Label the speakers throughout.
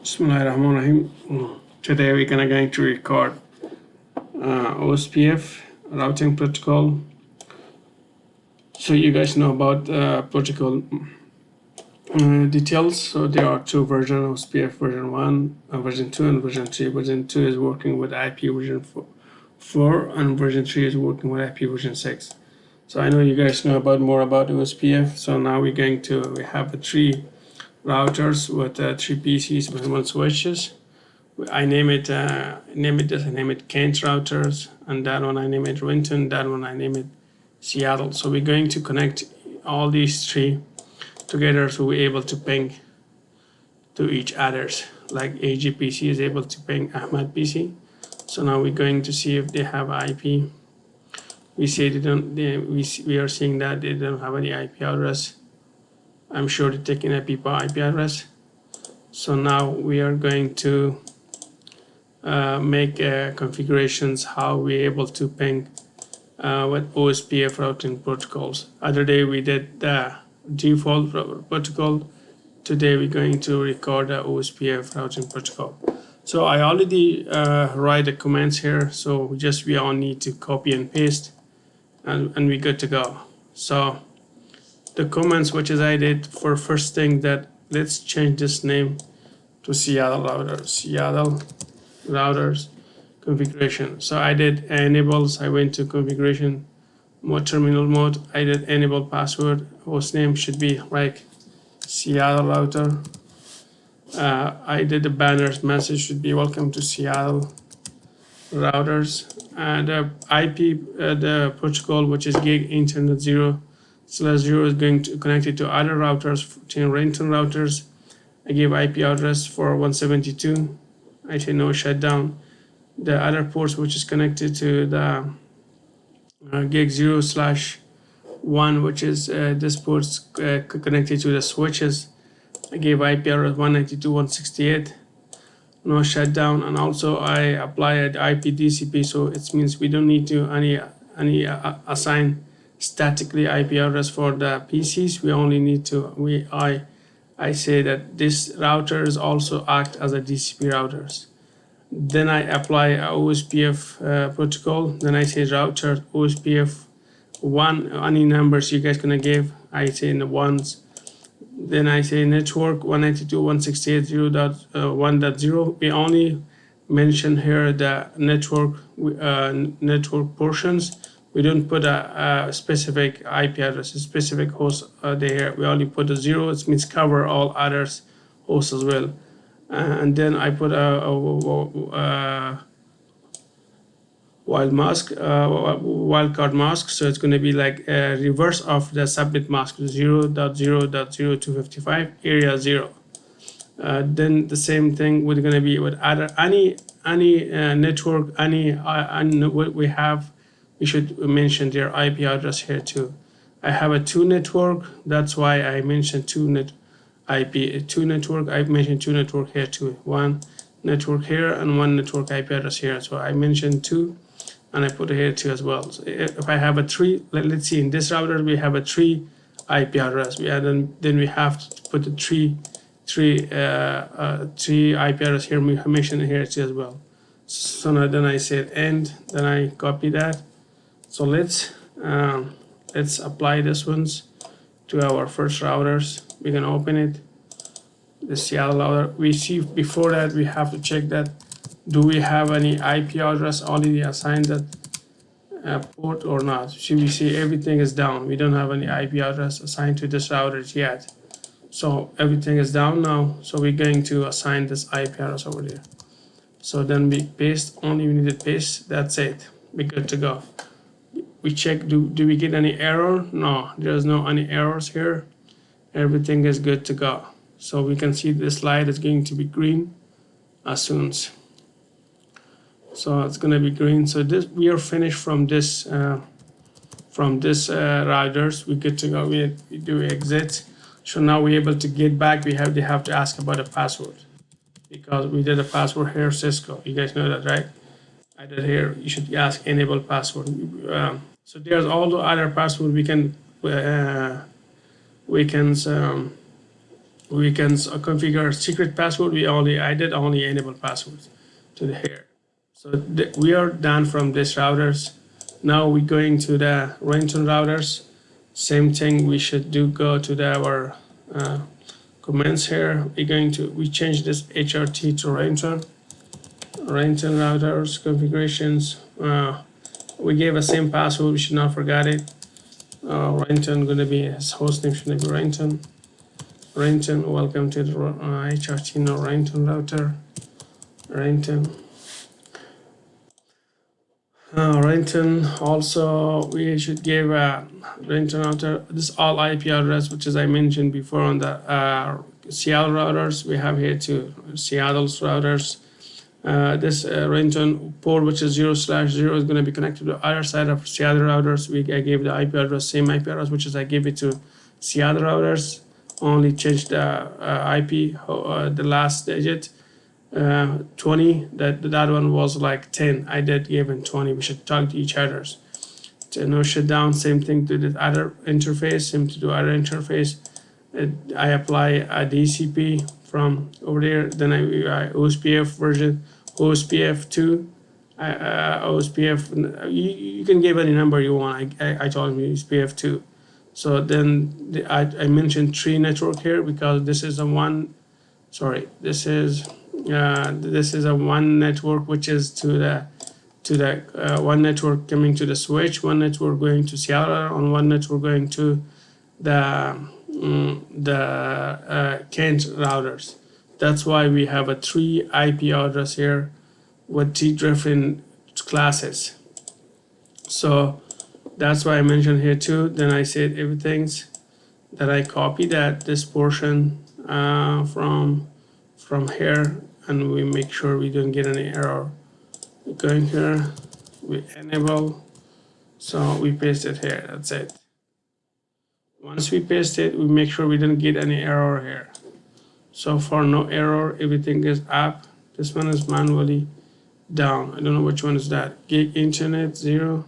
Speaker 1: Bismillahirrahmanirrahim. Today we're going to record OSPF routing protocol. So you guys know about protocol details. So there are two versions: OSPF version 1, version 2, and version 3. Version 2 is working with IP version 4, and version 3 is working with IP version 6. So I know you guys know more about OSPF. So now we have three routers with three PCs with one switches. I name it Kent routers, and that one I name it Winton, that one I name it Seattle. So we're going to connect all these three together so we're able to ping to each others. Like AGPC is able to ping Ahmad PC. So now we're going to see if they have IP. We see we are seeing that they don't have any IP address. I'm sure they're taking IP address. So now we are going to make configurations how we're able to ping with OSPF routing protocols. Other day we did the default protocol. Today we're going to record the OSPF routing protocol. So I already write the commands here, so we all need to copy and paste, and we're good to go. So the comments which is I did for first thing that let's change this name to Seattle routers configuration. So I did enables, I went to configuration mode, terminal mode, I did enable password, host name should be like Seattle router. I did the banners message should be welcome to Seattle routers, and the IP the protocol which is gig internet 0/0 is going to connect it to other routers, 10 Renton routers. I give IP address for 172. I say no shutdown. The other ports which is connected to the gig 0/1, which is this port's connected to the switches. I gave IP address 192.168. No shutdown, and also I applied IP DCP, so it means we don't need to assign statically IP address for the PCs. We only need to I say that this routers also act as a DCP routers. Then I apply a OSPF protocol. Then I say router OSPF 1, any numbers you guys gonna give, I say in the ones. Then I say network 192.168.0.1.0. We only mention here the network portions. We don't put a specific IP address, a specific host there. We only put a 0. It means cover all others hosts as well. And then I put a wildcard mask. So it's going to be like a reverse of the subnet mask, 0.0.0255 area 0. Then the same thing we're going to be with any network, what we have. We should mention their IP address here too. I have a 2 network, that's why I mentioned 2 network. I've mentioned 2 network here too. 1 network here and 1 network IP address here. So I mentioned 2, and I put it here too as well. So if I have a 3, let's see, in this router we have a 3 IP address. Then we have to put the 3 IP address here. We mentioned it here too as well. So now then I said end, then I copy that. So let's apply this ones to our first routers. We can open it, the Seattle router. We see before that we have to check that do we have any IP address already assigned that port or not. So we see everything is down. We don't have any IP address assigned to this router yet. So everything is down now. So we're going to assign this IP address over there. So then we paste, only we need to paste, that's it. We're good to go. We check, do we get any error? No, there's no any errors here. Everything is good to go. So we can see this light is going to be green as soon as. So it's going to be green. So we are finished from this routers. We're good to go. We do exit. So now we're able to get back. They have to ask about a password, because we did a password here, Cisco. You guys know that, right? I did here. You should ask enable password. So there's all the other password we can we can configure secret password. I did only enable passwords to the here. So we are done from this routers. Now we're going to the Renton routers. Same thing we should do, go to our commands here. We change this HRT to Renton routers configurations. We gave a same password, we should not forget it. Renton gonna be, his host name should be Renton. Welcome to the HRT no Renton router. Renton. Also we should give Renton router this all IP address, which as I mentioned before on the Seattle routers we have here too. Seattle's routers. This Renton port, which is 0/0, is going to be connected to the other side of Seattle routers. I gave the IP address, same IP address, which is I gave it to Seattle routers. Only changed the IP, the last digit, 20. That one was like 10. I did give him 20. We should talk to each other. No shutdown. Same thing to the other interface. Same to the other interface. I apply a DCP from over there. Then I OSPF version. OSPF 2, OSPF, you can give any number you want. I told him OSPF 2. So then I mentioned 3 network here because this is a one, sorry, this is a one network which is to the one network coming to the switch, one network going to Seattle, and one network going to the Kent routers. That's why we have a 3 IP address here with 3 different classes. So that's why I mentioned here too. Then I said everything's that I copy this portion from here, and we make sure we don't get any error. We're going here, we enable, so we paste it here. That's it. Once we paste it, we make sure we don't get any error here. So far, no error. Everything is up. This one is manually down. I don't know which one is that. Gig internet 0.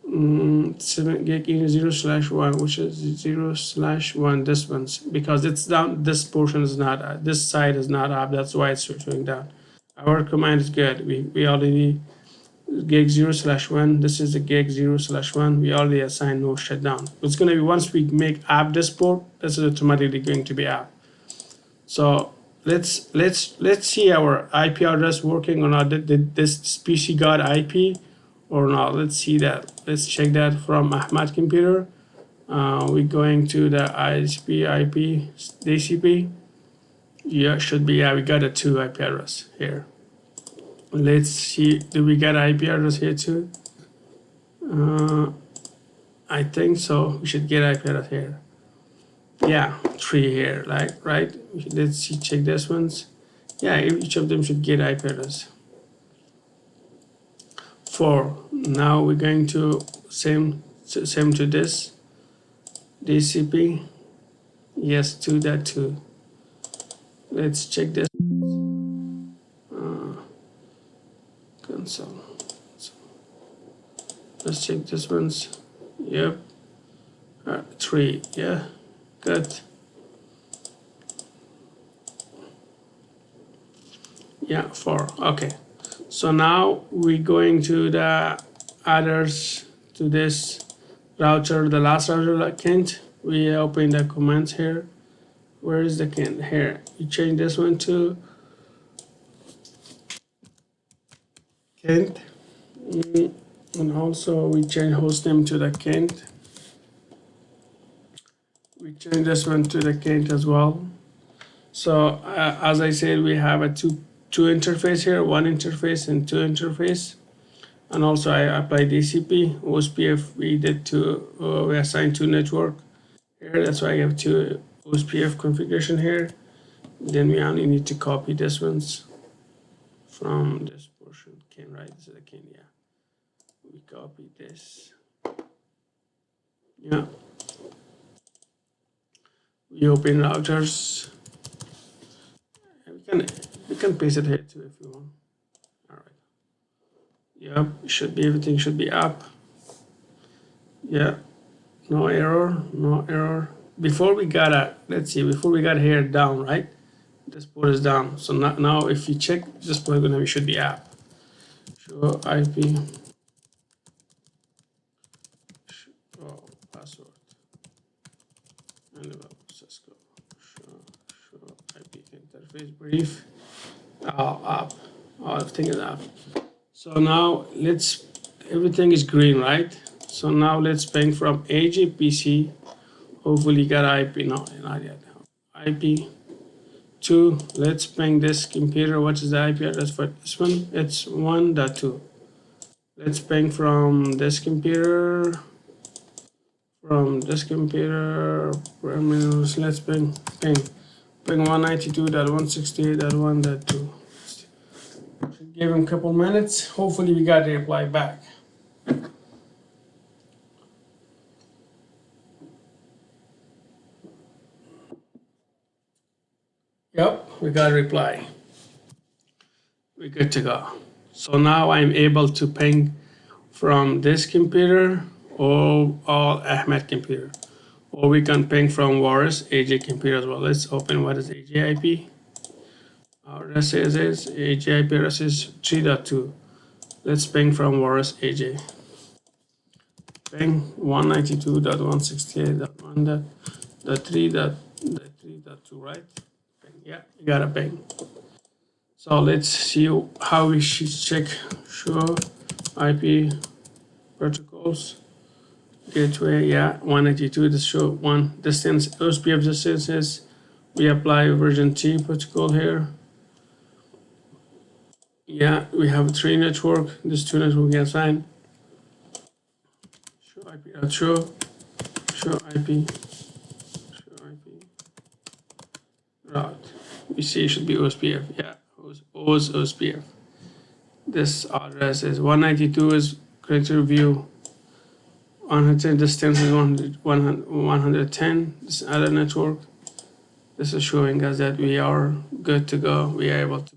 Speaker 1: 7 gig 0/1, which is 0/1. This one's because it's down. This portion is not. This side is not up. That's why it's showing down. Our command is good. We already gig 0/1. This is the gig 0/1. We already assigned no shutdown. It's gonna be once we make app this port, this is automatically going to be app. So let's see our IP address working or not. Did this PC got IP or not? Let's see that. Let's check that from Ahmad computer. We're going to the ISP IP DCP. Yeah, should be. Yeah, we got a 2 IP address here. Let's see. Do we get IP address here too? I think so. We should get IP address here. Yeah, 3 here, like right. Let's see. Check this ones. Yeah, each of them should get IP address. 4. Now we're going to same to this DCP. Yes, to that too. Let's check this. Console. Let's check this ones. Yep. 3. Yeah. Good. Yeah, 4. Okay. So now we're going to the others, to this router, the last router, Kent. We open the commands here. Where is the Kent? Here. You change this one to Kent. And also we change hostname to the Kent. We change this one to the Kent as well. So as I said, we have a two interface here, 1 interface and 2 interface. And also I apply DCP, OSPF, we assigned 2 network here. That's why I have 2 OSPF configuration here. Then we only need to copy this ones from this portion. Can, right? This is the can, yeah. We copy this. Yeah. We open routers. We can paste it here too if you want. All right. Yep, everything should be up. Yeah. No error. before we got a, let's see, before we got here down, right? This port is down. So now if you check, this port is gonna should be app. Show IP. Show password. And Cisco. Show IP interface brief. App. Everything is app. So now everything is green, right? So now let's ping from AJPC. Hopefully got IP, no, not yet. IP2, let's ping this computer. What is the IP address for this one? It's 1.2. Let's ping from this computer. Terminals, let's ping 192.168.1.2. Give him a couple minutes. Hopefully we got the reply back. Yep, we got a reply. We're good to go. So now I'm able to ping from this computer or Ahmed computer. Or we can ping from Warris AJ computer as well. Let's open what is AJ IP. Our address is AJ IP address is 3.2. Let's ping from Warris AJ. Ping 192.168.1.3.2, right? Yeah, you got a ping. So let's see how we should check show IP protocols. Gateway, yeah, 192. This show one distance OSPF distances. We apply version T protocol here. Yeah, we have 3 network. This 2 network we assign. Show IP. Show IP. Route. We see it should be OSPF. Yeah, OSPF. This address is 192 is character view. 110 distance is 110. This other network. This is showing us that we are good to go. We are able to